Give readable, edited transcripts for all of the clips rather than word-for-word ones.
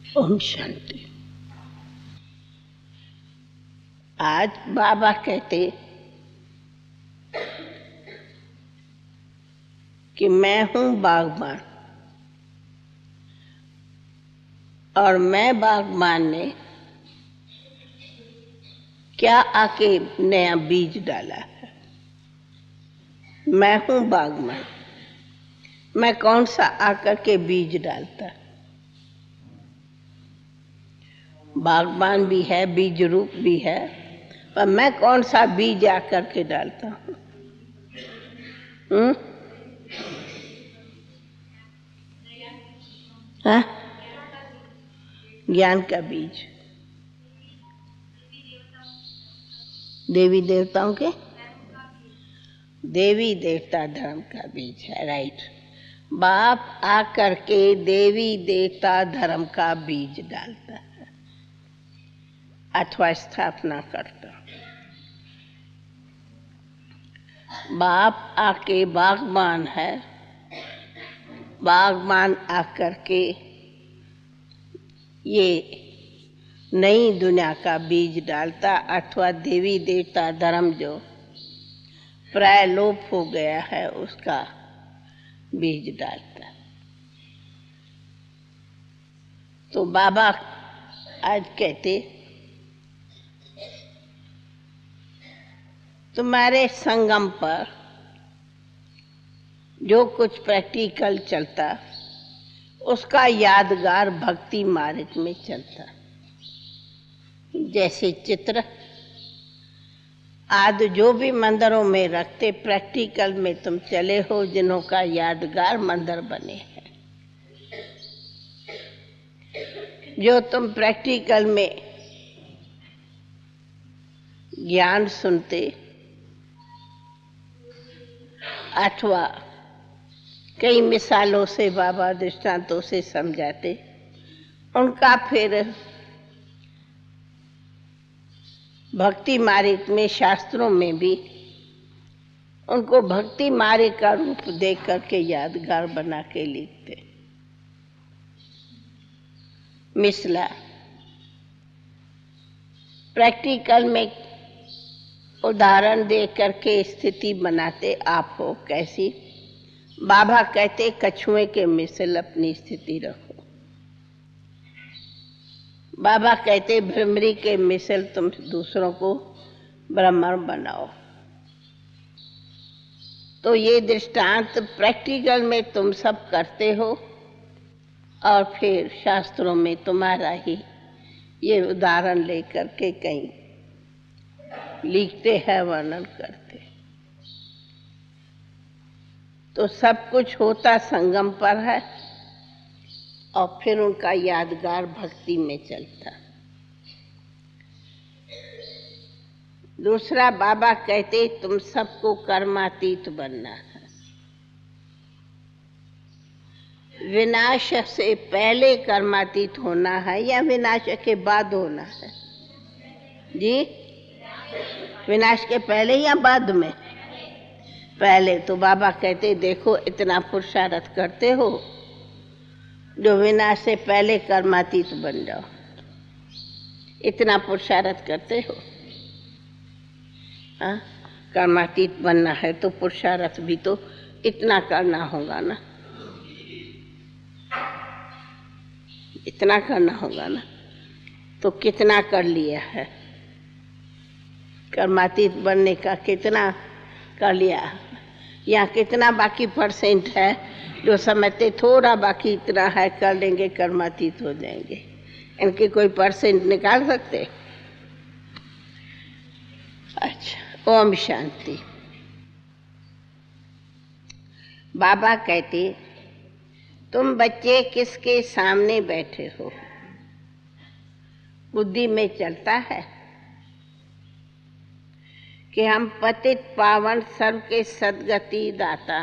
ओम शांति। आज बाबा कहते कि मैं हूँ बागबान और मैं बागबान ने क्या आके नया बीज डाला है। मैं हूँ बागबान, मैं कौन सा आकर के बीज डालता। बागबान भी है, बीज रूप भी है, पर मैं कौन सा बीज आकर के डालता हूँ? हाँ? ज्ञान का बीज, देवी देवताओं के, देवी देवता धर्म का बीज है। राइट। बाप आकर के देवी देवता धर्म का बीज डालता है अथवा स्थापना करता। बाप आके बागबान है, बागबान आकर के ये नई दुनिया का बीज डालता अथवा देवी देवता धर्म जो प्राय लोप हो गया है उसका बीज डालता। तो बाबा आज कहते तुम्हारे संगम पर जो कुछ प्रैक्टिकल चलता उसका यादगार भक्ति मार्ग में चलता। जैसे चित्र आदि जो भी मंदिरों में रखते, प्रैक्टिकल में तुम चले हो जिन्हों का यादगार मंदिर बने हैं। जो तुम प्रैक्टिकल में ज्ञान सुनते अथवा कई मिसालों से बाबा दृष्टांतों से समझाते, उनका फिर भक्ति मार्ग में शास्त्रों में भी उनको भक्ति मार्ग का रूप दे करके यादगार बना के लिखते। मिसला प्रैक्टिकल में उदाहरण दे करके स्थिति बनाते आप हो कैसी। बाबा कहते कछुए के मिसल अपनी स्थिति रखो। बाबा कहते भ्रमरी के मिसल तुम दूसरों को ब्राह्मण बनाओ। तो ये दृष्टांत प्रैक्टिकल में तुम सब करते हो और फिर शास्त्रों में तुम्हारा ही ये उदाहरण लेकर के कहीं लिखते हैं, वर्णन करते। तो सब कुछ होता संगम पर है और फिर उनका यादगार भक्ति में चलता। दूसरा बाबा कहते तुम सबको कर्मातीत बनना है। विनाश से पहले कर्मातीत होना है या विनाश के बाद होना है? जी, विनाश के पहले या बाद में? पहले। तो बाबा कहते देखो इतना पुरुषार्थ करते हो जो विनाश से पहले कर्मातीत बन जाओ। इतना पुरुषार्थ करते हो। हाँ, कर्मातीत बनना है तो पुरुषार्थ भी तो इतना करना होगा ना, इतना करना होगा ना। तो कितना कर लिया है? कर्मातीत बनने का कितना कर लिया, या कितना बाकी परसेंट है जो समझते थोड़ा बाकी इतना है कर लेंगे कर्मातीत हो जाएंगे? इनके कोई परसेंट निकाल सकते? अच्छा, ओम शांति। बाबा कहते तुम बच्चे किसके सामने बैठे हो? बुद्धि में चलता है कि हम पतित पावन सर्व के सद्गति दाता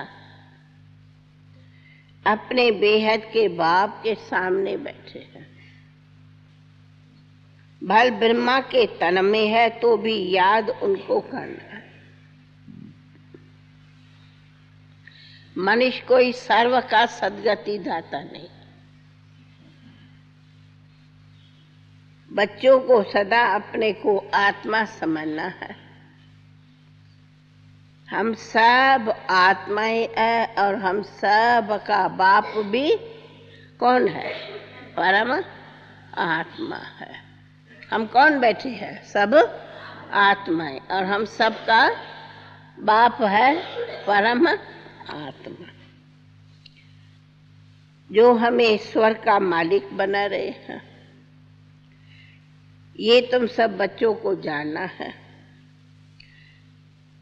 अपने बेहद के बाप के सामने बैठे हैं। भल ब्रह्मा के तन में है तो भी याद उनको करना है। मनुष्य कोई सर्व का सद्गति दाता नहीं। बच्चों को सदा अपने को आत्मा समझना है। हम सब आत्माएं हैं और हम सब का बाप भी कौन है? परम आत्मा है। हम कौन बैठे हैं? सब आत्माएं, और हम सब का बाप है परम आत्मा, जो हमें ईश्वर का मालिक बना रहे हैं। ये तुम सब बच्चों को जानना है।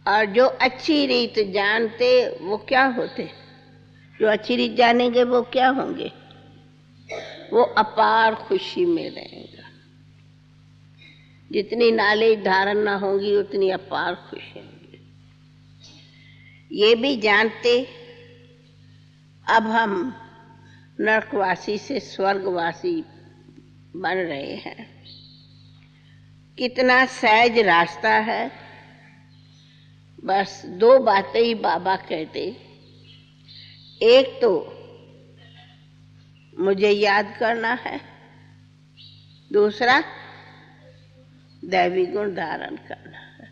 और जो अच्छी रीत जानते वो क्या होते? जो अच्छी रीत जानेंगे वो क्या होंगे? वो अपार खुशी में रहेगा। जितनी नॉलेज धारण ना होगी उतनी अपार खुशी होगी। ये भी जानते अब हम नरकवासी से स्वर्गवासी बन रहे हैं। कितना सहज रास्ता है। बस दो बातें ही बाबा कहते। एक तो मुझे याद करना है, दूसरा दैवी गुण धारण करना है।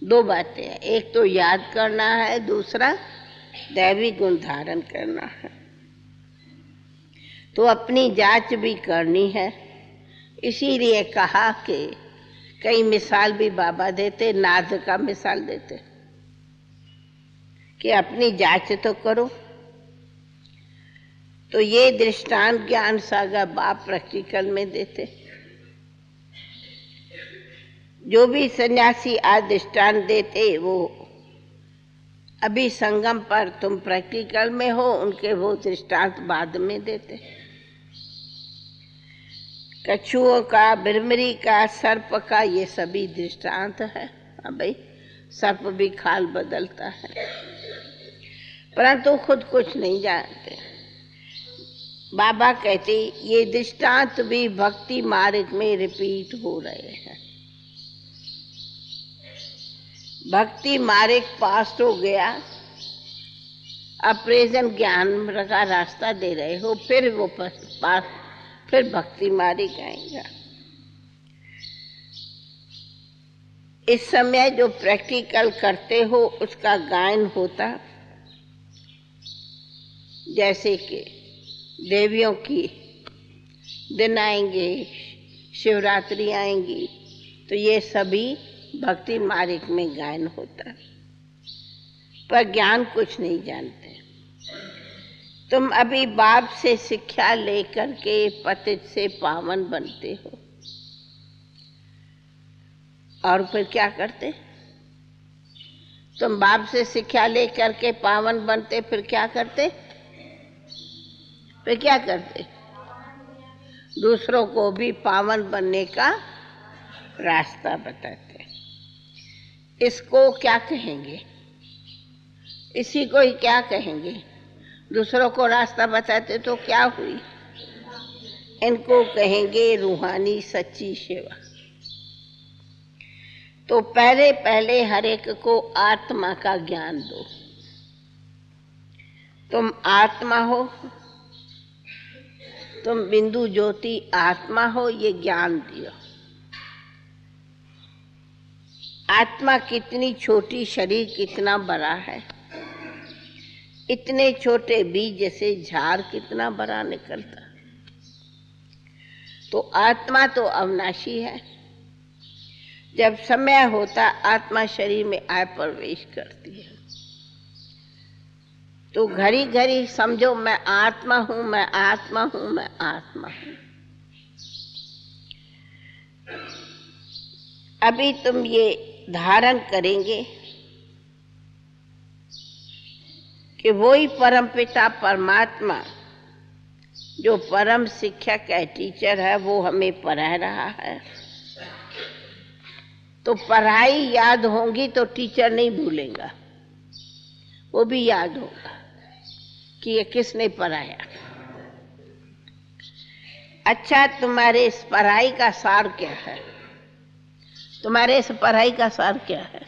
दो बातें हैं, एक तो याद करना है, दूसरा दैवी गुण धारण करना है। तो अपनी जांच भी करनी है। इसीलिए कहा कि कई मिसाल भी बाबा देते, नाद का मिसाल देते कि अपनी जांच तो करो। तो ये दृष्टांत ज्ञान सागर बाप प्रैक्टिकल में देते। जो भी सन्यासी आज दृष्टांत देते वो अभी संगम पर तुम प्रैक्टिकल में हो, उनके वो दृष्टांत बाद में देते। कछुओं का, बिरमरी का, सर्प का, ये सभी दृष्टांत है। हाँ भाई, सर्प भी खाल बदलता है, परंतु खुद कुछ नहीं जानते। बाबा कहते ये दृष्टांत भी भक्ति मार्ग में रिपीट हो रहे हैं। भक्ति मार्ग पास हो गया, अब प्रेजेंट ज्ञान का रास्ता दे रहे हो, फिर वो पास, फिर भक्ति मार्ग आएगा। इस समय जो प्रैक्टिकल करते हो उसका गायन होता, जैसे कि देवियों की दिन आएंगे, शिवरात्रि आएंगी, तो ये सभी भक्ति मार्ग में गायन होता। पर ज्ञान कुछ नहीं जानते। तुम अभी बाप से शिक्षा लेकर के पतित से पावन बनते हो, और फिर क्या करते? तुम बाप से शिक्षा लेकर के पावन बनते, फिर क्या करते? फिर क्या करते? दूसरों को भी पावन बनने का रास्ता बताते। इसको क्या कहेंगे? इसी को ही क्या कहेंगे? दूसरों को रास्ता बताते तो क्या हुई? इनको कहेंगे रूहानी सच्ची सेवा। तो पहले पहले हर एक को आत्मा का ज्ञान दो। तुम आत्मा हो, तुम बिंदु ज्योति आत्मा हो, ये ज्ञान दियो। आत्मा कितनी छोटी, शरीर कितना बड़ा है। इतने छोटे बीज से झाड़ कितना बड़ा निकलता। तो आत्मा तो अविनाशी है। जब समय होता आत्मा शरीर में आए प्रवेश करती है। तो घड़ी घड़ी समझो मैं आत्मा हूं, मैं आत्मा हूं, मैं आत्मा हूं। अभी तुम ये धारण करेंगे कि वही परमपिता परमात्मा जो परम शिक्षक है, टीचर है, वो हमें पढ़ा रहा है। तो पढ़ाई याद होगी तो टीचर नहीं भूलेगा, वो भी याद होगा कि ये किसने पढ़ाया। अच्छा, तुम्हारे इस पढ़ाई का सार क्या है? तुम्हारे इस पढ़ाई का सार क्या है?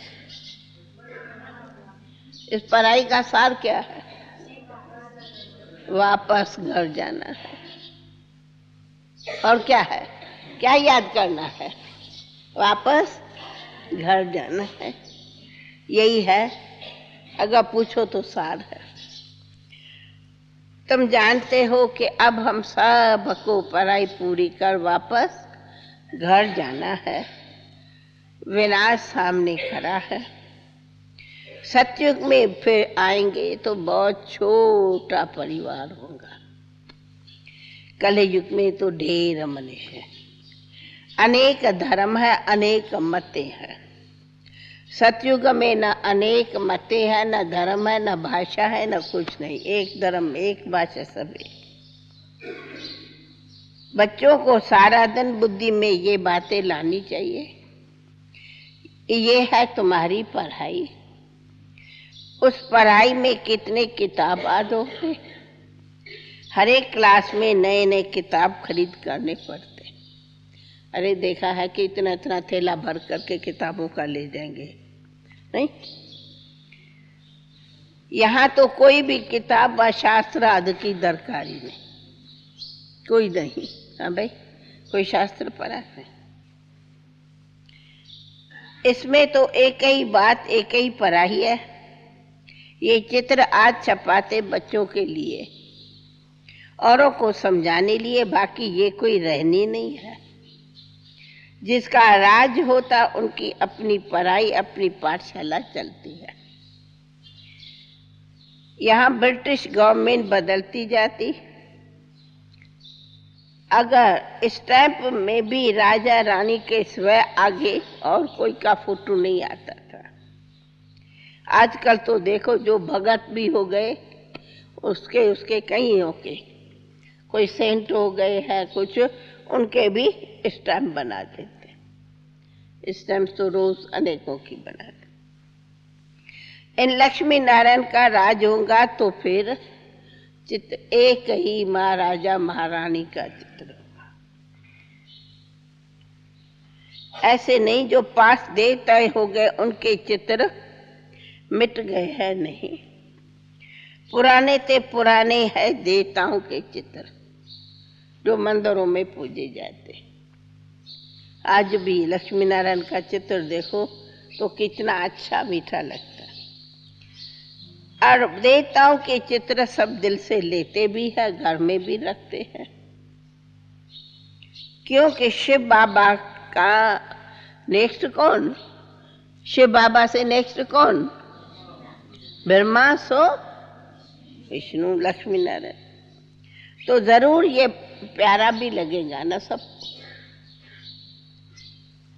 इस पढ़ाई का सार क्या है? वापस घर जाना है। और क्या है? क्या याद करना है? वापस घर जाना है, यही है। अगर पूछो तो सार है। तुम जानते हो कि अब हम सबको पढ़ाई पूरी कर वापस घर जाना है। विनाश सामने खड़ा है। सतयुग में फिर आएंगे तो बहुत छोटा परिवार होगा। कलयुग में तो ढेर मनुष्य है, अनेक धर्म है, अनेक मतें हैं। सतयुग में न अनेक मतें हैं, न धर्म है, न भाषा है, न कुछ नहीं। एक धर्म, एक भाषा, सभी। बच्चों को सारा दिन बुद्धि में ये बातें लानी चाहिए। ये है तुम्हारी पढ़ाई। उस पढ़ाई में कितने किताब आदोगे? हर एक क्लास में नए नए किताब खरीद करने पड़ते। अरे देखा है कि इतना इतना थैला भर करके किताबों का ले जाएंगे, नहीं? यहाँ तो कोई भी किताब व शास्त्र आदि की दरकारी नहीं, कोई नहीं। हाँ भाई, कोई शास्त्र पढ़ा नहीं। इसमें तो एक ही बात, एक ही पढ़ाई है। ये चित्र आज छपाते बच्चों के लिए, औरों को समझाने लिए, बाकी ये कोई रहनी नहीं है। जिसका राज होता उनकी अपनी पढ़ाई, अपनी पाठशाला चलती है। यहाँ ब्रिटिश गवर्नमेंट बदलती जाती। अगर स्टैंप में भी राजा रानी के स्वयं आगे और कोई का फोटो नहीं आता था। आजकल तो देखो, जो भगत भी हो गए उसके कहीं होके कोई सेंट हो गए हैं कुछ, उनके भी स्टैंप बना देते। स्टैंप तो रोज अनेकों की बनाते। इन लक्ष्मी नारायण का राज होगा तो फिर चित्र एक ही महाराजा महारानी का चित्र होगा। ऐसे नहीं जो पास दे तय हो गए उनके चित्र मिट गए हैं, नहीं। पुराने ते पुराने है देवताओं के चित्र जो मंदिरों में पूजे जाते। आज भी लक्ष्मी नारायण का चित्र देखो तो कितना अच्छा मीठा लगता है। और देवताओं के चित्र सब दिल से लेते भी है, घर में भी रखते हैं। क्योंकि शिव बाबा का नेक्स्ट कौन? शिव बाबा से नेक्स्ट कौन? ब्रह्मा, सो विष्णु, लक्ष्मी नारायण। तो जरूर ये प्यारा भी लगेगा ना सबको।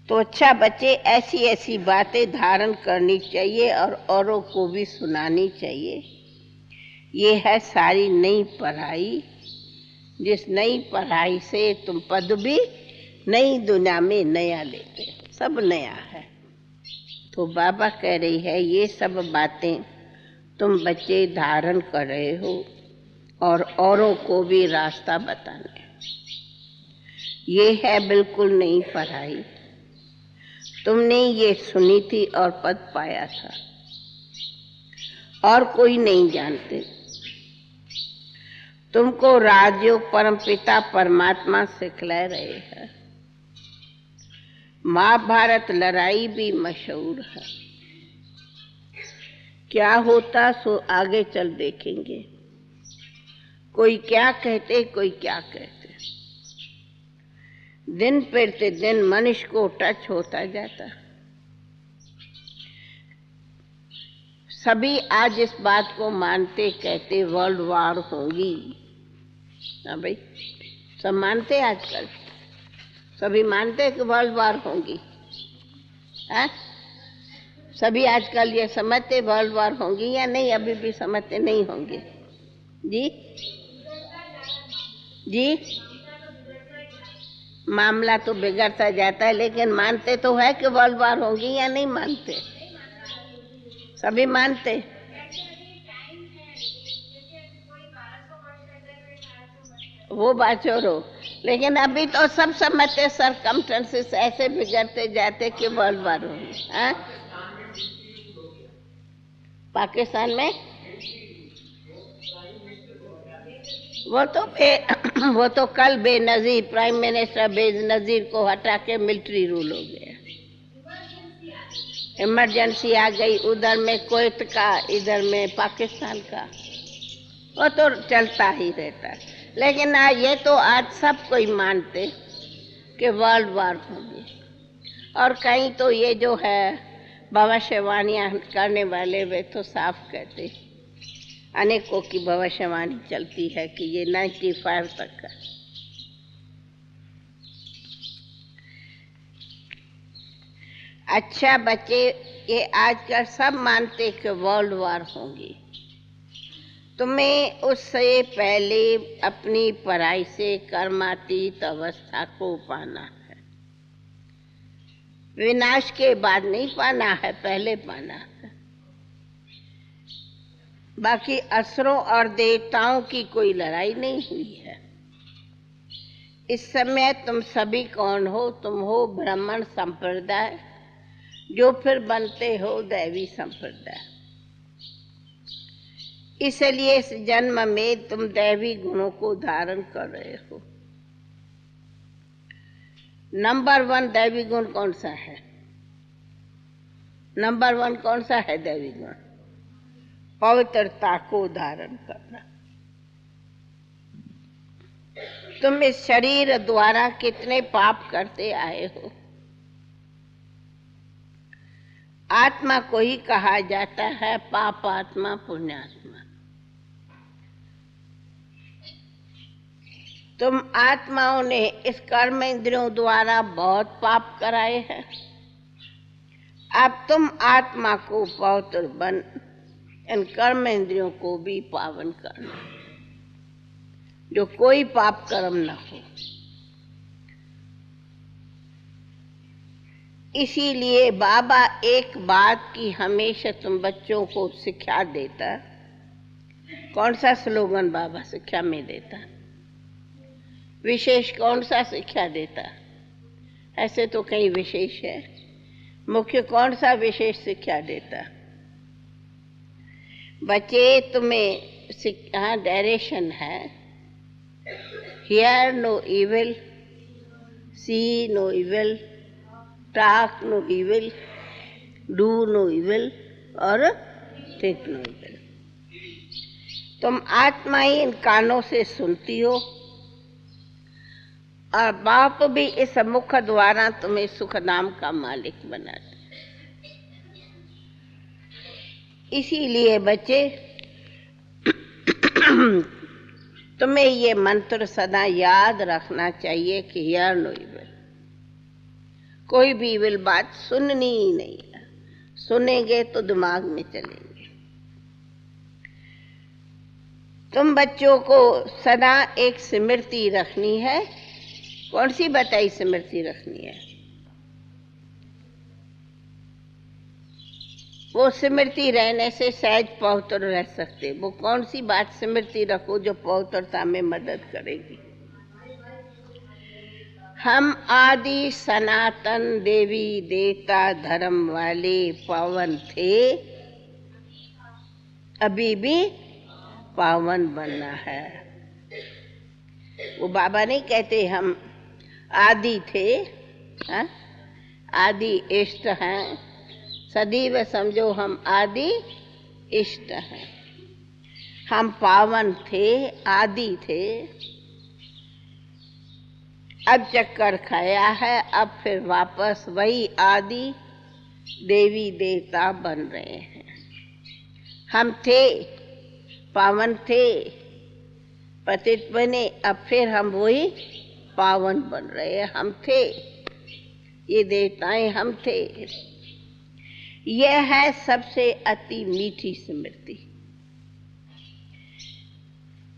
तो अच्छा बच्चे, ऐसी ऐसी बातें धारण करनी चाहिए और औरों को भी सुनानी चाहिए। ये है सारी नई पढ़ाई। जिस नई पढ़ाई से तुम पद भी नई दुनिया में नया लेते हो, सब नया है। तो बाबा कह रही है ये सब बातें तुम बच्चे धारण कर रहे हो और औरों को भी रास्ता बताना। ये है बिल्कुल नई पढ़ाई। तुमने ये सुनी थी और पद पाया था, और कोई नहीं जानते। तुमको राजयोग परमपिता परमात्मा सिखला रहे हैं। महाभारत लड़ाई भी मशहूर है। क्या होता सो आगे चल देखेंगे। कोई क्या कहते, कोई क्या कहते। दिन पे दिन मनुष्य को टच होता जाता। सभी आज इस बात को मानते, कहते वर्ल्ड वॉर होगी। हाँ भाई, सब मानते आजकल, सभी मानते कि वर्ल्ड वॉर होगी। हाँ, सभी आजकल ये समझते वर्ल्ड वॉर होगी या नहीं? अभी भी समझते नहीं होंगे। जी जी, मामला तो बिगड़ता जाता है, लेकिन मानते तो है कि वर्ल्ड वॉर होगी या नहीं मानते? सभी मानते। वो बात छोड़ो, लेकिन अभी तो सब समझते सरकमस्टेंसेस ऐसे बिगड़ते जाते कि वर्ल्ड वॉर होगी। हाँ, पाकिस्तान में वो तो वो तो कल बेनजीर प्राइम मिनिस्टर बेनजीर को हटा के मिलिट्री रूल हो गया। इमरजेंसी आ गई, उधर में कुवैत का, इधर में पाकिस्तान का, वो तो चलता ही रहता है। लेकिन ये तो आज सब कोई मानते कि वर्ल्ड वार होगी। और कहीं तो ये जो है भविष्यवाणियां करने वाले वे तो साफ कहते, अनेकों की भविष्यवाणी चलती है कि ये 95 तक का। अच्छा बच्चे, ये आजकल सब मानते कि वर्ल्ड वार होगी। तुम्हें उससे पहले अपनी पढ़ाई से कर्मातीत अवस्था को पाना है। विनाश के बाद नहीं पाना है, पहले पाना है। बाकी असुरों और देवताओं की कोई लड़ाई नहीं हुई है। इस समय तुम सभी कौन हो? तुम हो ब्राह्मण संप्रदाय, जो फिर बनते हो दैवी संप्रदाय। इसलिए इस जन्म में तुम दैवी गुणों को धारण कर रहे हो। नंबर 1 दैवी गुण कौन सा है? नंबर 1 कौन सा है दैवी गुण? पवित्रता को धारण करना। तुम इस शरीर द्वारा कितने पाप करते आए हो। आत्मा को ही कहा जाता है पाप आत्मा पुण्यात्मा। तुम आत्माओं ने इस कर्म इंद्रियों द्वारा बहुत पाप कराए हैं। अब तुम आत्मा को पवित्र बन इन कर्म इंद्रियों को भी पावन करना, जो कोई पाप कर्म न हो। इसीलिए बाबा एक बात की हमेशा तुम बच्चों को शिक्षा देता। कौन सा स्लोगन बाबा शिक्षा में देता? विशेष कौन सा शिक्षा देता? ऐसे तो कई विशेष है, मुख्य कौन सा विशेष शिक्षा देता? बच्चे तुम्हें डायरेक्शन है, hear no evil, see no evil, talk no evil, do no evil और थिंक नो इविल। तुम आत्मा ही इन कानों से सुनती हो और बाप भी इस मुख द्वारा तुम्हें सुख नाम का मालिक बनाते। इसीलिए बच्चे तुम्हें ये मंत्र सदा याद रखना चाहिए कि हियर नो इविल। कोई भी इविल बात सुननी ही नहीं है, सुनेंगे तो दिमाग में चलेंगे। तुम बच्चों को सदा एक स्मृति रखनी है। कौन सी बताई स्मृति रखनी है? वो स्मृति रहने से सहज पवित्र रह सकते। वो कौन सी बात स्मृति रखो जो पवित्रता में मदद करेगी? हम आदि सनातन देवी देवता धर्म वाले पावन थे, अभी भी पावन बनना है। वो बाबा नहीं कहते हम आदि थे, हा? आदि इष्ट हैं। सदैव समझो हम आदि इष्ट हैं। हम पावन थे, आदि थे। अब चक्कर खाया है, अब फिर वापस वही आदि देवी देवता बन रहे हैं। हम थे, पावन थे, पतित बने, अब फिर हम वही पावन बन रहे हैं। हम थे, ये देवताएं हम थे। यह है सबसे अति मीठी स्मृति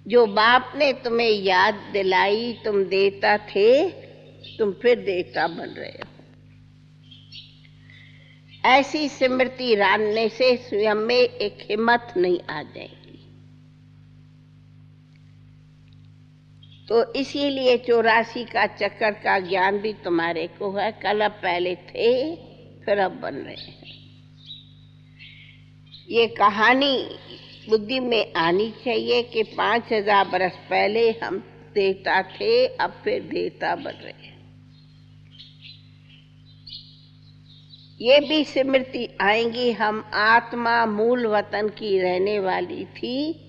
जो बाप ने तुम्हें याद दिलाई। तुम देवता थे, तुम फिर देवता बन रहे हो। ऐसी स्मृति जानने से स्वयं में एक हिम्मत नहीं आ जाएगी। तो इसीलिए 84 का चक्कर का ज्ञान भी तुम्हारे को है। कल अब पहले थे, फिर अब बन रहे हैं। ये कहानी बुद्धि में आनी चाहिए कि 5000 बरस पहले हम देता थे, अब फिर देता बन रहे हैं। ये भी स्मृति आएंगी, हम आत्मा मूल वतन की रहने वाली थी,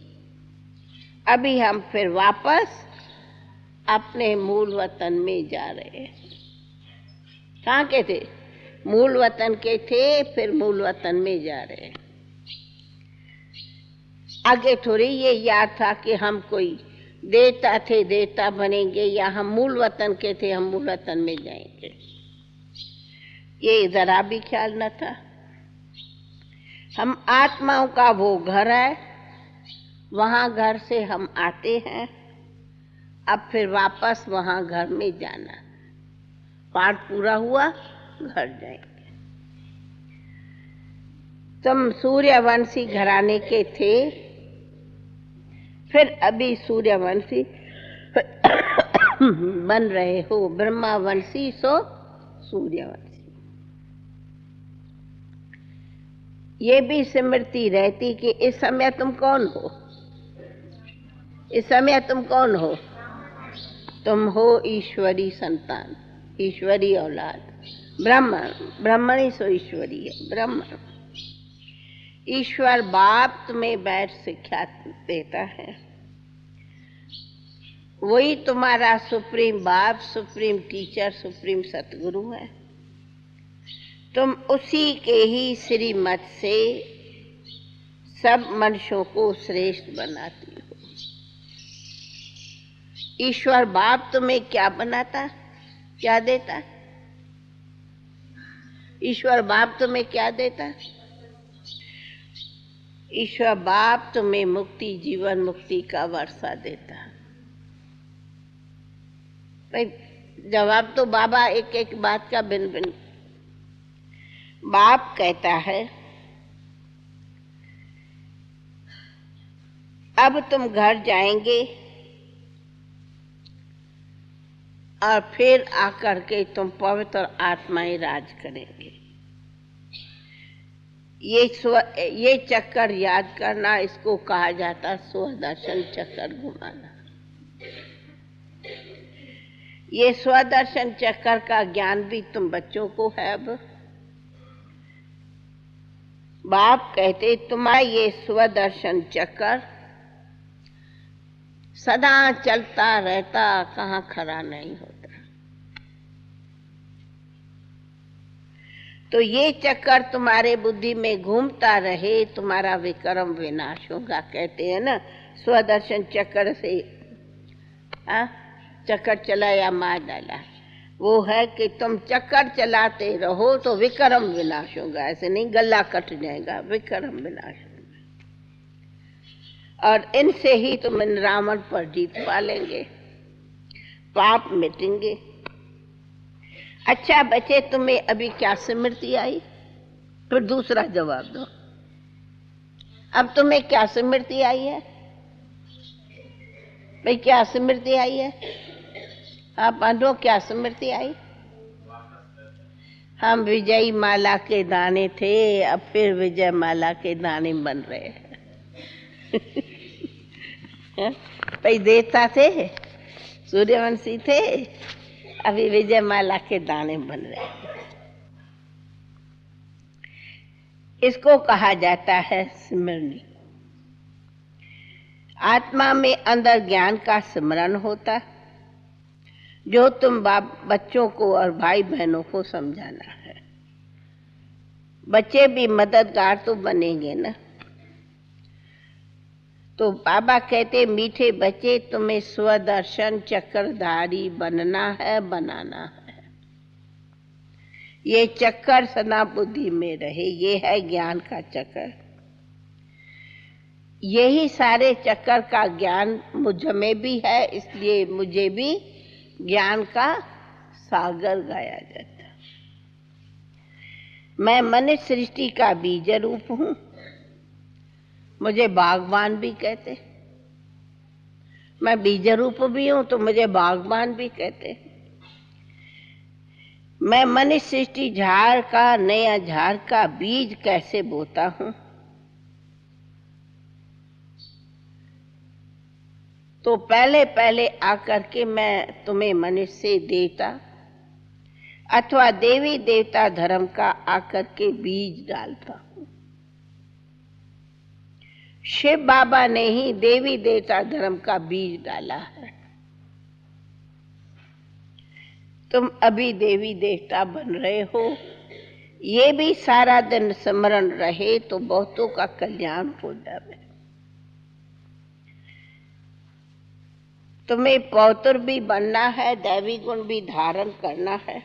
अभी हम फिर वापस अपने मूल वतन में जा रहे हैं। कहाँ के थे? मूल वतन के थे, फिर मूल वतन में जा रहे हैं। आगे थोड़ी ये याद था कि हम कोई देवता थे, देवता बनेंगे, या हम मूल वतन के थे, हम मूल वतन में जाएंगे। ये जरा भी ख्याल न था। हम आत्माओं का वो घर है, वहां घर से हम आते हैं, अब फिर वापस वहां घर में जाना। पाठ पूरा हुआ, घर जाएंगे। तुम सूर्यवंशी घराने के थे, फिर अभी सूर्यवंशी बन रहे हो, ब्रह्मावंशी सो सूर्यवंशी। ये भी स्मृति रहती कि इस समय तुम कौन हो? इस समय तुम कौन हो? तुम हो ईश्वरी संतान, ईश्वरी औलाद, ब्राह्मण। ब्राह्मणी सो ईश्वरी है, ब्राह्मण। ईश्वर बाप तुम्हें बैठ शिक्षा देता है, वही तुम्हारा सुप्रीम बाप, सुप्रीम टीचर, सुप्रीम सतगुरु है। तुम उसी के ही श्रीमत से सब मनुष्यों को श्रेष्ठ बनाती हो। ईश्वर बाप तुम्हें क्या बनाता, क्या देता? ईश्वर बाप तुम्हें क्या देता? ईश्वर बाप तुम्हें मुक्ति, जीवन मुक्ति का वर्षा देता। भाई जवाब तो बाबा एक एक बात का भिन्न भिन्न। बाप कहता है अब तुम घर जाएंगे और फिर आकर के तुम पवित्र आत्माएं राज करेंगे। ये चक्कर याद करना, इसको कहा जाता स्वदर्शन चक्कर घुमाना। ये स्वदर्शन चक्कर का ज्ञान भी तुम बच्चों को है। अब बाप कहते तुम्हारा ये स्वदर्शन चक्कर सदा चलता रहता, कहाँ खड़ा नहीं होता। तो ये चक्कर तुम्हारे बुद्धि में घूमता रहे, तुम्हारा विक्रम विनाश होगा। कहते हैं ना, स्वदर्शन चक्कर से चक्कर चलाया मार डाला। वो है कि तुम चक्कर चलाते रहो तो विक्रम विनाश होगा। ऐसे नहीं गला कट जाएगा, विक्रम विनाश होगा। और इनसे ही तुम इन रावण पर जीत पा लेंगे, पाप मिटेंगे। अच्छा बच्चे, तुम्हें अभी क्या स्मृति आई? फिर दूसरा जवाब दो। अब तुम्हें क्या स्मृति आई है भाई? क्या स्मृति आई है? आप आंधो, क्या स्मृति आई? हम विजय माला के दाने थे, अब फिर विजय माला के दाने बन रहे हैं। भाई देवता थे, सूर्यवंशी थे, अभी विजय माला के दाने बन रहे हैं। इसको कहा जाता है स्मृति। आत्मा में अंदर ज्ञान का स्मरण होता, जो तुम बच्चों को और भाई बहनों को समझाना है। बच्चे भी मददगार तो बनेंगे ना। तो बाबा कहते मीठे बच्चे, तुम्हें स्वदर्शन चक्रधारी बनना है, बनाना है। ये चक्कर सदा बुद्धि में रहे, ये है ज्ञान का चक्कर। यही सारे चक्कर का ज्ञान मुझ में भी है, इसलिए मुझे भी ज्ञान का सागर गाया जाता। मैं मनुष्य सृष्टि का बीज रूप हूं, मुझे बागबान भी कहते। मैं बीज रूप भी हूं तो मुझे बागबान भी कहते। मैं मनुष्य सृष्टि झाड़ का, नया झाड़ का बीज कैसे बोता हूं, तो पहले पहले आकर के मैं तुम्हें मनुष्य देवता अथवा देवी देवता धर्म का आकर के बीज डालता हूं। शिव बाबा ने ही देवी देवता धर्म का बीज डाला है। तुम अभी देवी देवता बन रहे हो, ये भी सारा दिन स्मरण रहे तो बहुतों का कल्याण हो जाए। तुम्हें पौत्र भी बनना है, दैवी गुण भी धारण करना है।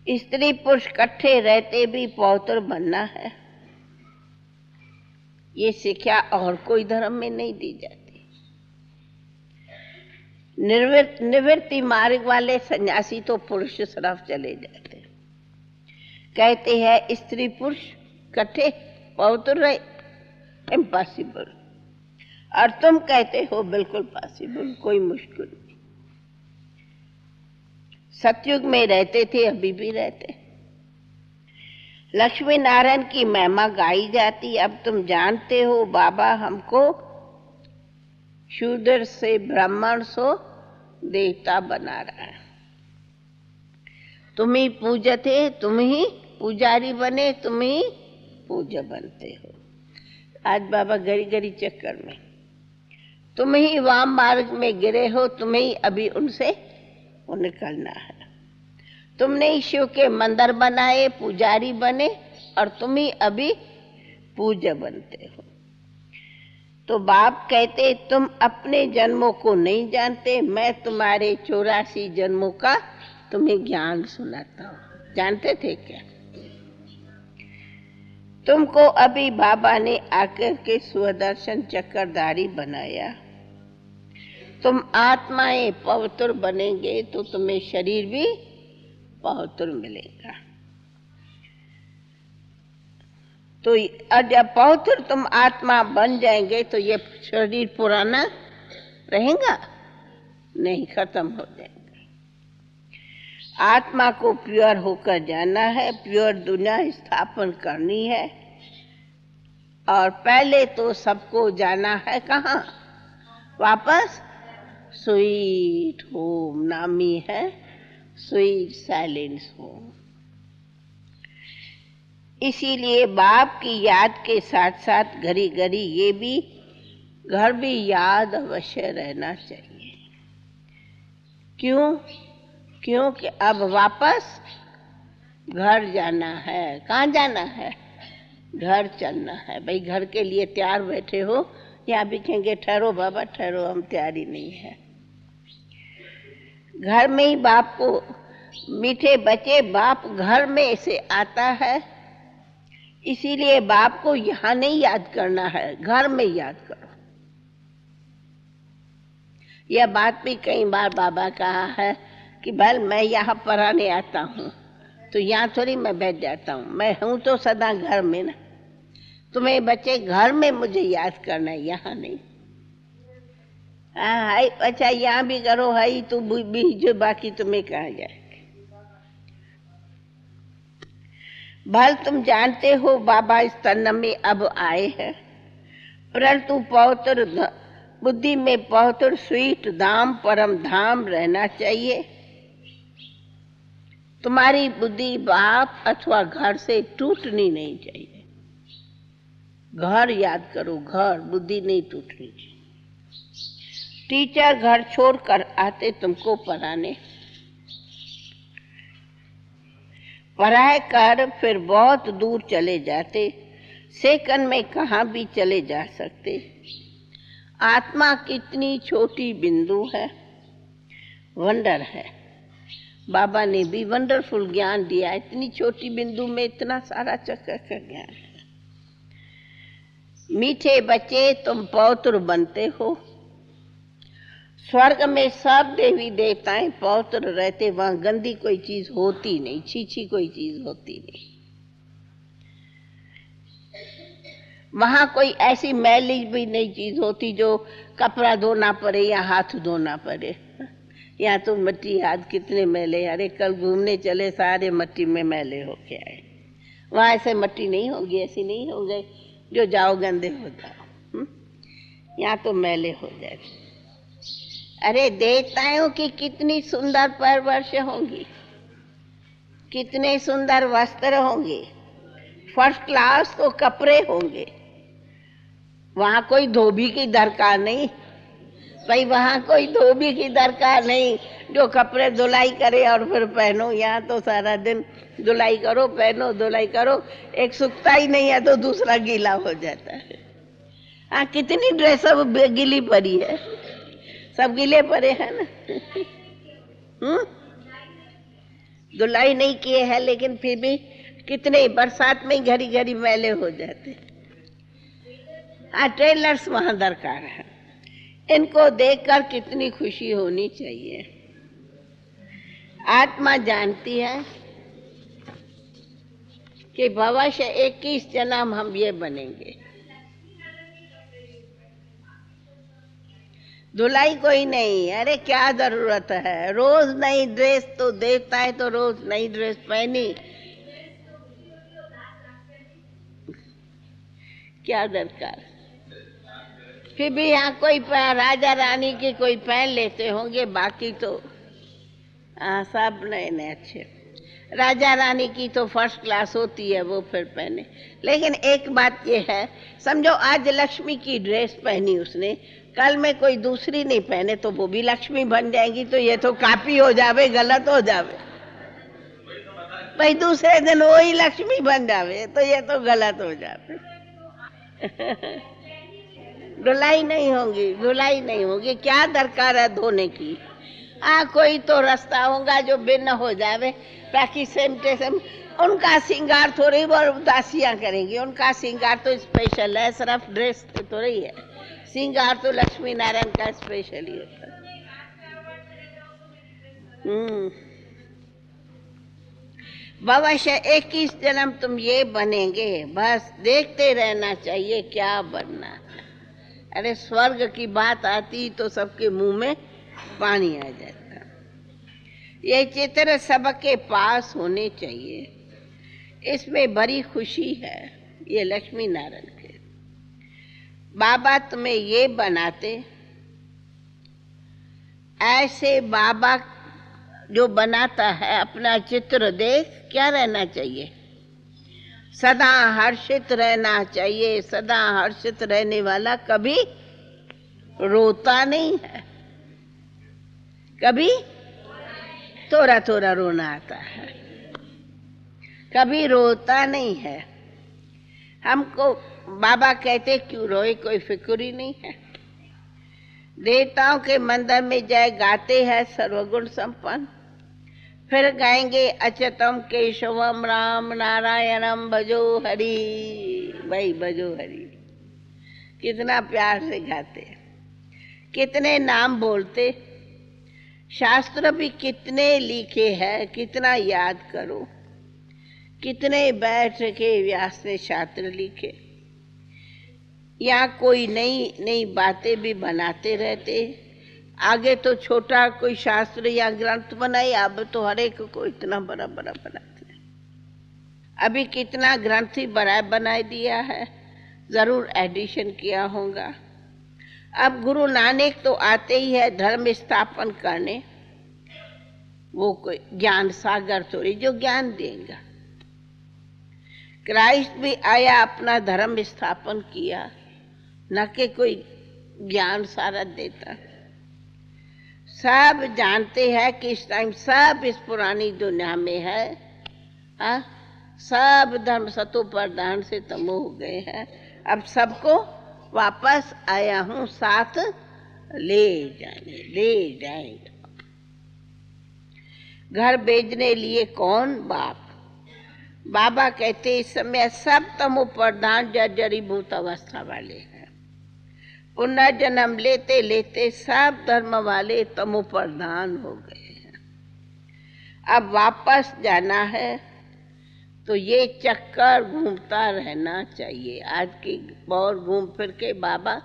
स्त्री पुरुष इकट्ठे रहते भी पौत्र बनना है। ये शिक्षा और कोई धर्म में नहीं दी जाती। निवृत्ति मार्ग वाले सन्यासी तो पुरुष तरफ चले जाते, कहते हैं स्त्री पुरुष इकट्ठे पौत्र रहे, इम्पॉसिबल। और तुम कहते हो बिल्कुल पॉसिबल, कोई मुश्किल नहीं। सतयुग में रहते थे, अभी भी रहते। लक्ष्मी नारायण की महिमा गाई जाती। अब तुम जानते हो बाबा हमको शूद्र से ब्राह्मण सो देवता बना रहा है। तुम ही पूजते, तुम ही पुजारी बने, तुम ही पूज्य बनते हो। आज बाबा गरी गरी चक्कर में तुम ही वाम मार्ग में गिरे हो, तुम्हें ही अभी उनसे निकलना है। तुमने ही शिव के मंदिर बनाए, पुजारी बने, और तुम ही अभी पूज्य बनते हो। तो बाप कहते तुम अपने जन्मों को नहीं जानते, मैं तुम्हारे 84 जन्मों का तुम्हें ज्ञान सुनाता हूँ। जानते थे क्या? तुमको अभी बाबा ने आकर के स्वदर्शन चक्रधारी बनाया। तुम आत्माएं पवित्र बनेंगे तो तुम्हें शरीर भी पवित्र मिलेगा। तो जब पवित्र तुम आत्मा बन जाएंगे तो ये शरीर पुराना रहेगा नहीं, खत्म हो जाएगा। आत्मा को प्योर होकर जाना है, प्योर दुनिया स्थापन करनी है। और पहले तो सबको जाना है कहाँ? वापस स्वीट होम नामी है, स्वीट साइलेंस होम। इसीलिए बाप की याद के साथ साथ घड़ी घड़ी ये भी घर भी याद अवश्य रहना चाहिए। क्यों? क्योंकि अब वापस घर जाना है। कहाँ जाना है? घर चलना है। भाई घर के लिए तैयार बैठे हो, यहाँ भी कहेंगे ठहरो बाबा ठहरो, हम तैयारी नहीं है। घर में ही बाप को मीठे बच्चे, बाप घर में से आता है। इसीलिए बाप को यहाँ नहीं याद करना है, घर में याद करो। यह बात भी कई बार बाबा कहा है कि भाई मैं यहाँ पढ़ाने आता हूँ तो यहाँ थोड़ी मैं बैठ जाता हूँ, मैं हूँ तो सदा घर में ना। तुम्हें बच्चे घर में मुझे याद करना है, यहाँ नहीं। हाँ हाई, अच्छा यहाँ भी करो हाई तो भी जो बाकी तुम्हें कहाँ जाए। भल तुम जानते हो बाबा इस तन में अब आए हैं, परंतु पवित्र बुद्धि में पवित्र स्वीट धाम परम धाम रहना चाहिए। तुम्हारी बुद्धि बाप अथवा घर से टूटनी नहीं चाहिए। घर याद करो, घर, बुद्धि नहीं टूटनी चाहिए। टीचर घर छोड़कर आते तुमको पढ़ाने, पढ़ाई कर फिर बहुत दूर चले जाते, सेकंड में कहाँ भी चले जा सकते। आत्मा कितनी छोटी बिंदु है, वंडर है। बाबा ने भी वंडरफुल ज्ञान दिया। इतनी छोटी बिंदु में इतना सारा चक्कर का ज्ञान है। मीठे बच्चे तुम पवित्र बनते हो। स्वर्ग में सब देवी देवताएं पवित्र रहते, वहां गंदी कोई चीज होती नहीं, छीछी कोई चीज होती नहीं। वहां कोई ऐसी मैली भी नहीं चीज होती जो कपड़ा धोना पड़े या हाथ धोना पड़े। यहाँ तो मट्टी हाथ कितने मैले, अरे कल घूमने चले सारे मट्टी में मैले होके आए। वहां ऐसे मट्टी नहीं होगी, ऐसी नहीं हो गई जो जाओ गंदे हो जाओ। यहाँ तो मैले हो जाते। अरे देवताओं की कितनी सुंदर परवरिश होंगी, कितने सुंदर वस्त्र होंगे, फर्स्ट क्लास तो कपड़े होंगे। वहां कोई धोबी की दरकार नहीं भाई, वहां कोई धोबी की दरकार नहीं जो कपड़े धुलाई करे और फिर पहनो। यहाँ तो सारा दिन धुलाई करो, पहनो, धुलाई करो, एक सूखता ही नहीं है तो दूसरा गीला हो जाता है। हाँ, कितनी ड्रेस अब गीली पड़ी है, सब गीले पड़े हैं ना। धुलाई नहीं किए हैं लेकिन फिर भी कितने बरसात में घड़ी घड़ी मैले हो जाते। हाँ, टेलर्स वहां दरकार है। इनको देखकर कितनी खुशी होनी चाहिए। आत्मा जानती है कि भविष्य 21 जन्म हम ये बनेंगे। धुलाई कोई नहीं, अरे क्या जरूरत है, रोज नई ड्रेस तो देता है तो रोज नई ड्रेस पहनी, क्या दरकार। फिर भी यहाँ कोई राजा रानी की कोई पहन लेते होंगे, बाकी तो सब नए नए अच्छे। राजा रानी की तो फर्स्ट क्लास होती है, वो फिर पहने। लेकिन एक बात ये है, समझो आज लक्ष्मी की ड्रेस पहनी उसने, कल में कोई दूसरी नहीं पहने तो वो भी लक्ष्मी बन जाएगी, तो ये तो कॉपी हो जावे, गलत हो जावे। भाई दूसरे दिन वही लक्ष्मी बन जावे तो ये तो गलत हो जावे। धुलाई नहीं होगी, धुलाई नहीं होगी, क्या दरकार है धोने की। कोई तो रास्ता होगा जो भिन्न हो जावे, ताकि सेम टू सेम। उनका श्रृंगार थोड़ी बहुत दासियां करेंगी, उनका श्रृंगार तो स्पेशल है, सिर्फ ड्रेस तो रही है। श्रृंगार तो लक्ष्मी नारायण का स्पेशल ही होता है। भविष्य 21 जन्म तुम ये बनेंगे, बस देखते रहना चाहिए क्या बनना है। अरे स्वर्ग की बात आती तो सबके मुंह में पानी आ जाता। ये चित्र सबके पास होने चाहिए, इसमें बड़ी खुशी है। ये लक्ष्मी नारायण के बाबा तुम्हें ये बनाते, ऐसे बाबा जो बनाता है अपना चित्र देख क्या रहना चाहिए, सदा हर्षित रहना चाहिए। सदा हर्षित रहने वाला कभी रोता नहीं है, कभी थोड़ा थोड़ा रोना आता है, कभी रोता नहीं है। हमको बाबा कहते क्यों रोए, कोई फिक्र ही नहीं है। देवताओं के मंदिर में जय गाते हैं सर्वगुण संपन्न, फिर गाएंगे अच्युतम केशवम राम नारायणम भजो हरि। भाई भजो हरि कितना प्यार से गाते, कितने नाम बोलते, शास्त्र भी कितने लिखे हैं, कितना याद करो। कितने बैठ के व्यास ने शास्त्र लिखे, यहाँ कोई नई नई बातें भी बनाते रहते। आगे तो छोटा कोई शास्त्र या ग्रंथ बनाए, अब तो हर एक को इतना बड़ा बड़ा बनाते हैं। अभी कितना ग्रंथ ही बड़ा बना दिया है, जरूर एडिशन किया होगा। अब गुरु नानक तो आते ही है धर्म स्थापन करने, वो कोई ज्ञान सागर थोड़ी जो ज्ञान देगा। क्राइस्ट भी आया, अपना धर्म स्थापन किया, न कि कोई ज्ञान सारा देता। सब जानते हैं कि इस टाइम सब इस पुरानी दुनिया में है, सब धर्म सतो प्रधान से तमो हो गए हैं। अब सबको वापस आया हूं साथ ले जाएंगे। घर भेजने लिए कौन, बाप। बाबा कहते इस समय सब तमो प्रधान जड़ीभूत अवस्था वाले हैं। पुनर्जन्म लेते लेते सब धर्म वाले तमो प्रधान हो गए हैं। अब वापस जाना है तो ये चक्कर घूमता रहना चाहिए। आज की बहुत घूम फिर के बाबा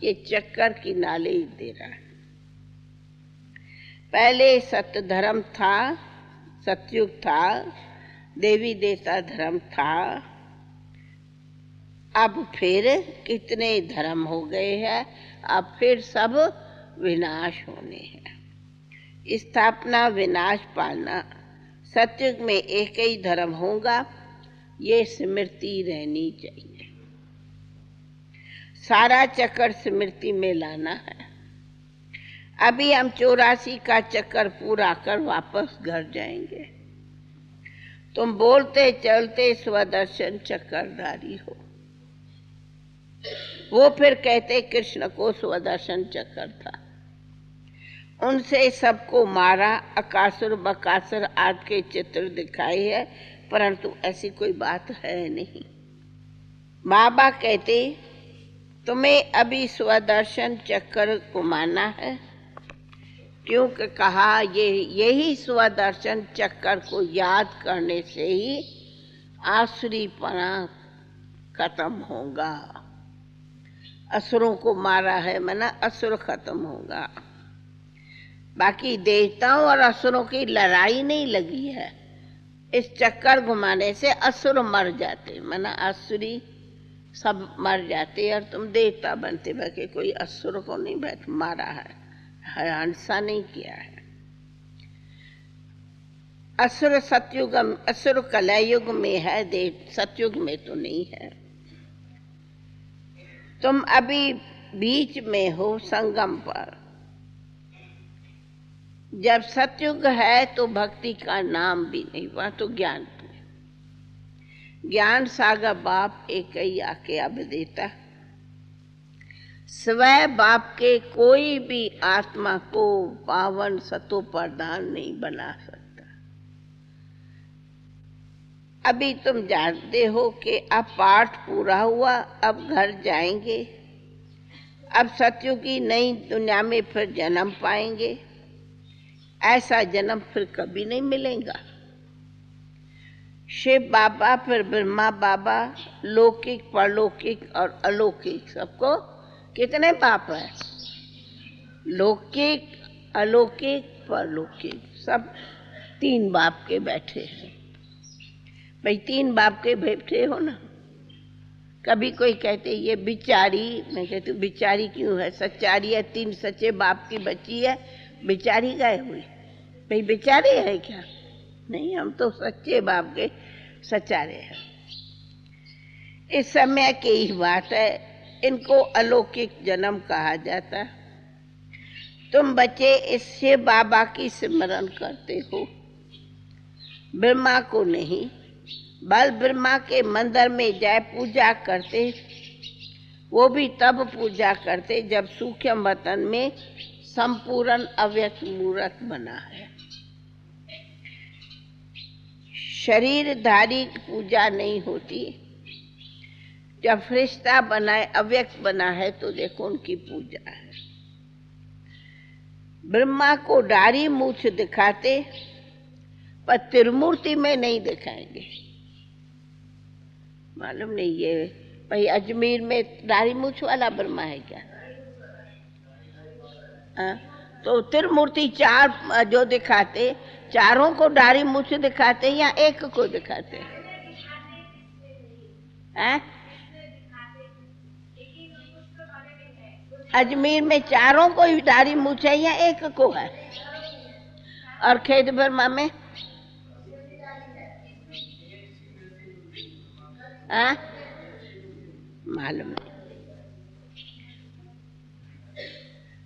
ये चक्कर की नाले ही दे रहा है। पहले सत्य धर्म था, सतयुग था, देवी देवता धर्म था। अब फिर कितने धर्म हो गए हैं, अब फिर सब विनाश होने हैं। स्थापना विनाश पालना, सत्युग में एक ही धर्म होगा, ये स्मृति रहनी चाहिए। सारा चक्कर स्मृति में लाना है। अभी हम 84 का चक्कर पूरा कर वापस घर जाएंगे। तुम बोलते चलते स्वदर्शन चक्रधारी हो। वो फिर कहते कृष्ण को स्वदर्शन चक्र था, उनसे सबको मारा, अकासुर बकासुर आदि के चित्र दिखाए है, परंतु ऐसी कोई बात है नहीं। बाबा कहते तुम्हें अभी स्वदर्शन चक्र घुमाना है, क्योंकि कहा यही स्वदर्शन चक्र को याद करने से ही आसुरीपना खत्म होगा। असुरों को मारा है मना असुर खत्म होगा। बाकी देवताओं और असुरों की लड़ाई नहीं लगी है। इस चक्कर घुमाने से असुर मर जाते, मना असुरी सब मर जाते और तुम देवता बनते। बाकी कोई असुर को नहीं मारा है, हिंसा नहीं किया है। असुर सतयुग, असुर कलयुग में है, देव सतयुग में तो नहीं है। तुम अभी बीच में हो संगम पर। जब सतयुग है तो भक्ति का नाम भी नहीं, वहां तो ज्ञान ज्ञान सागर बाप एक ही आके अब देता। स्वयं बाप के कोई भी आत्मा को पावन सतो प्रधान नहीं बना सकता। अभी तुम जानते हो कि अब पाठ पूरा हुआ, अब घर जाएंगे, अब सतयुग की नई दुनिया में फिर जन्म पाएंगे। ऐसा जन्म फिर कभी नहीं मिलेगा। शिव बाबा फिर ब्रह्मा बाबा, लौकिक परलौकिक और अलौकिक, सबको कितने बाप है? लौकिक अलौकिक परलौकिक, सब 3 बाप के बैठे हैं। भाई 3 बाप के बैठे हो ना। कभी कोई कहते ये बिचारी, मैं कहती हूँ बिचारी क्यों है? सच्चारी है, 3 सच्चे बाप की बच्ची है, बिचारी गाय हुई? भाई बिचारी है क्या? नहीं, हम तो सच्चे बाप के सचारे हैं। इस समय की ही बात है, इनको अलौकिक जन्म कहा जाता। तुम बच्चे इससे बाबा की स्मरण करते हो, ब्रह्मा को नहीं। बल ब्रह्मा के मंदिर में जाए पूजा करते, वो भी तब पूजा करते जब सूक्ष्म वतन में संपूर्ण अव्यक्त मूर्त बना है। शरीरधारी पूजा नहीं होती। जब फरिश्ता बनाए अव्यक्त बना है तो देखो उनकी पूजा है। ब्रह्मा को दाढ़ी मूछ दिखाते, पर त्रिमूर्ति में नहीं दिखाएंगे। मालूम नहीं ये भाई अजमेर में दाढ़ी मूछ वाला ब्रह्मा है क्या? तो त्रिमूर्ति 4 जो दिखाते, चारों को दाढ़ी मूछ दिखाते या एक को दिखाते हैं? अजमेर में चारों को ही दाढ़ी मूछ है या एक को है? और खेत ब्रह्मा में मालूम नहीं।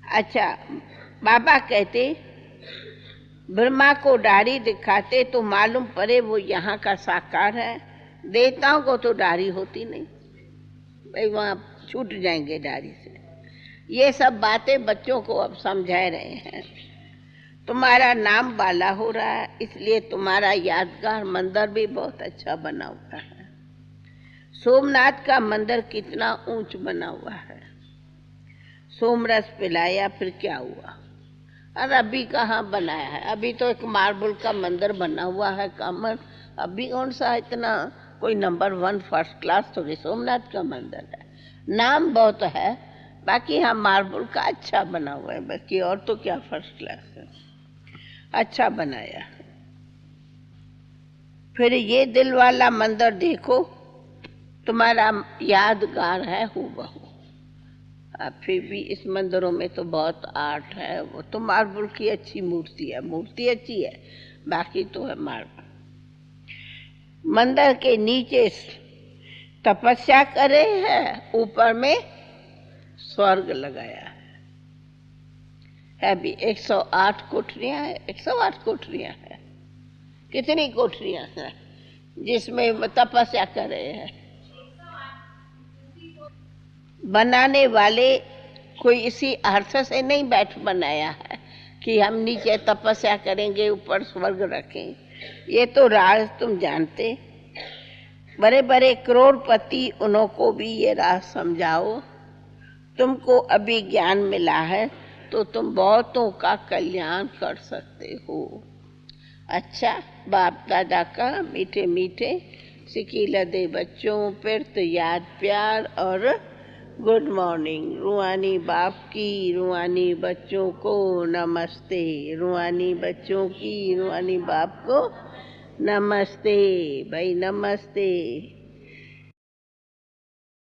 अच्छा, बाबा कहते ब्रह्मा को दाढ़ी दिखाते तो मालूम पड़े वो यहाँ का साकार है। देवताओं को तो दाढ़ी होती नहीं, भाई वहाँ छूट जाएंगे दाढ़ी से। ये सब बातें बच्चों को अब समझा रहे हैं। तुम्हारा नाम बाला हो रहा है, इसलिए तुम्हारा यादगार मंदिर भी बहुत अच्छा बना हुआ है। सोमनाथ का मंदिर कितना ऊंच बना हुआ है। सोमरस पिलाया, फिर क्या हुआ? और अभी कहाँ बनाया है? अभी तो एक मार्बल का मंदिर बना हुआ है कमर। अभी कौन सा इतना कोई नंबर 1 फर्स्ट क्लास तो सोमनाथ का मंदिर है। नाम बहुत है, बाकी हाँ मार्बल का अच्छा बना हुआ है, बाकी और तो क्या फर्स्ट क्लास है, अच्छा बनाया। फिर ये दिल वाला मंदिर देखो, तुम्हारा यादगार है हूबहू। फिर भी इस मंदिरों में तो बहुत आर्ट है। वो तो मार्बल की अच्छी मूर्ति है, मूर्ति अच्छी है, बाकी तो है मार्बल। मंदिर के नीचे तपस्या करे है, ऊपर में स्वर्ग लगाया है भी। 108 कोठरियां है, 108 कोठरियां है। कितनी कोठरियां हैं जिसमें तपस्या कर रहे हैं? बनाने वाले कोई इसी अर्थ से नहीं बनाया है कि हम नीचे तपस्या करेंगे ऊपर स्वर्ग रखें। ये तो राज तुम जानते, बड़े बड़े करोड़पति, उन्हों को भी ये राज समझाओ। तुमको अभी ज्ञान मिला है तो तुम बहुतों का कल्याण कर सकते हो। अच्छा, बाप दादा का मीठे मीठे सिकीला दे बच्चों, फिर तो याद प्यार और गुड मॉर्निंग। रूहानी बाप की रूहानी बच्चों को नमस्ते। रूहानी बच्चों की रूहानी बाप को नमस्ते भाई, नमस्ते।